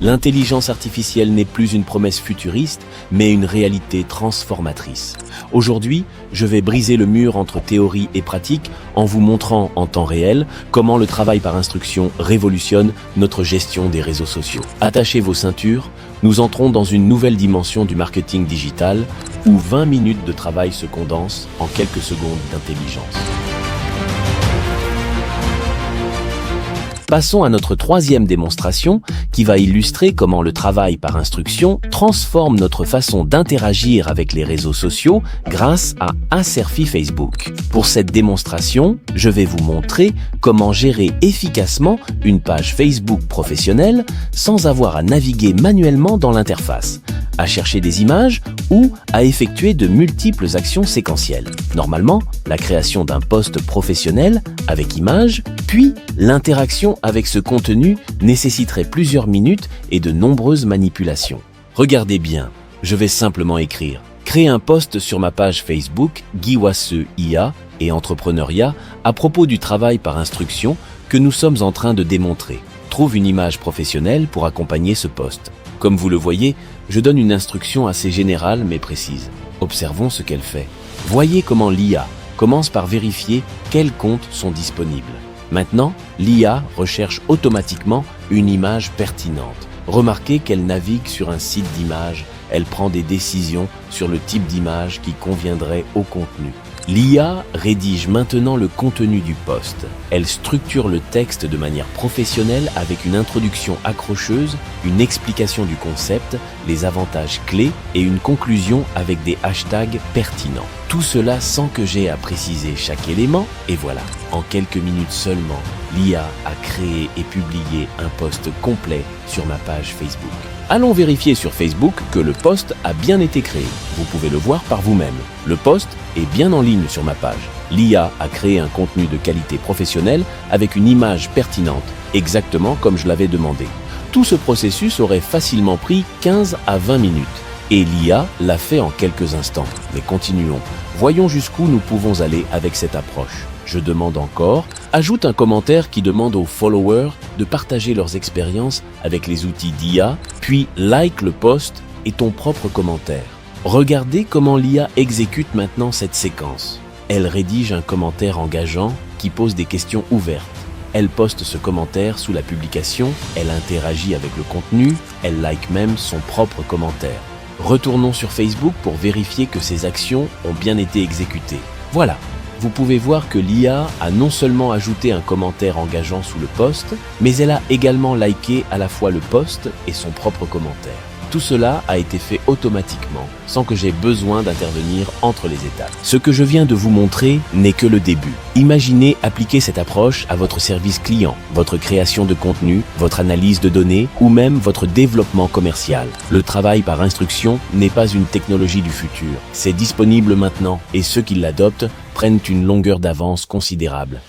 L'intelligence artificielle n'est plus une promesse futuriste, mais une réalité transformatrice. Aujourd'hui, je vais briser le mur entre théorie et pratique en vous montrant en temps réel comment le travail par instruction révolutionne notre gestion des réseaux sociaux. Attachez vos ceintures, nous entrons dans une nouvelle dimension du marketing digital où 20 minutes de travail se condensent en quelques secondes d'intelligence. Passons à notre troisième démonstration qui va illustrer comment le travail par instruction transforme notre façon d'interagir avec les réseaux sociaux grâce à Aserfi Facebook. Pour cette démonstration, je vais vous montrer comment gérer efficacement une page Facebook professionnelle sans avoir à naviguer manuellement dans l'interface, à chercher des images ou à effectuer de multiples actions séquentielles. Normalement, la création d'un post professionnel avec images, puis l'interaction avec ce contenu nécessiterait plusieurs minutes et de nombreuses manipulations. Regardez bien, je vais simplement écrire « Créer un post sur ma page Facebook Guy Wasseux IA et entrepreneuriat à propos du travail par instruction que nous sommes en train de démontrer. Trouve une image professionnelle pour accompagner ce post. » Comme vous le voyez, je donne une instruction assez générale mais précise. Observons ce qu'elle fait. Voyez comment l'IA commence par vérifier quels comptes sont disponibles. Maintenant, l'IA recherche automatiquement une image pertinente. Remarquez qu'elle navigue sur un site d'image, elle prend des décisions sur le type d'image qui conviendrait au contenu. L'IA rédige maintenant le contenu du post. Elle structure le texte de manière professionnelle avec une introduction accrocheuse, une explication du concept, les avantages clés et une conclusion avec des hashtags pertinents. Tout cela sans que j'aie à préciser chaque élément, et voilà, en quelques minutes seulement, l'IA a créé et publié un post complet sur ma page Facebook. Allons vérifier sur Facebook que le post a bien été créé. Vous pouvez le voir par vous-même. Le post est bien en ligne sur ma page. L'IA a créé un contenu de qualité professionnelle avec une image pertinente, exactement comme je l'avais demandé. Tout ce processus aurait facilement pris 15 à 20 minutes. Et l'IA l'a fait en quelques instants. Mais continuons. Voyons jusqu'où nous pouvons aller avec cette approche. Je demande encore, ajoute un commentaire qui demande aux followers de partager leurs expériences avec les outils d'IA, puis like le post et ton propre commentaire. Regardez comment l'IA exécute maintenant cette séquence. Elle rédige un commentaire engageant qui pose des questions ouvertes. Elle poste ce commentaire sous la publication, elle interagit avec le contenu, elle like même son propre commentaire. Retournons sur Facebook pour vérifier que ces actions ont bien été exécutées. Voilà, vous pouvez voir que l'IA a non seulement ajouté un commentaire engageant sous le post, mais elle a également liké à la fois le post et son propre commentaire. Tout cela a été fait automatiquement, sans que j'aie besoin d'intervenir entre les étapes. Ce que je viens de vous montrer n'est que le début. Imaginez appliquer cette approche à votre service client, votre création de contenu, votre analyse de données ou même votre développement commercial. Le travail par instruction n'est pas une technologie du futur. C'est disponible maintenant et ceux qui l'adoptent prennent une longueur d'avance considérable.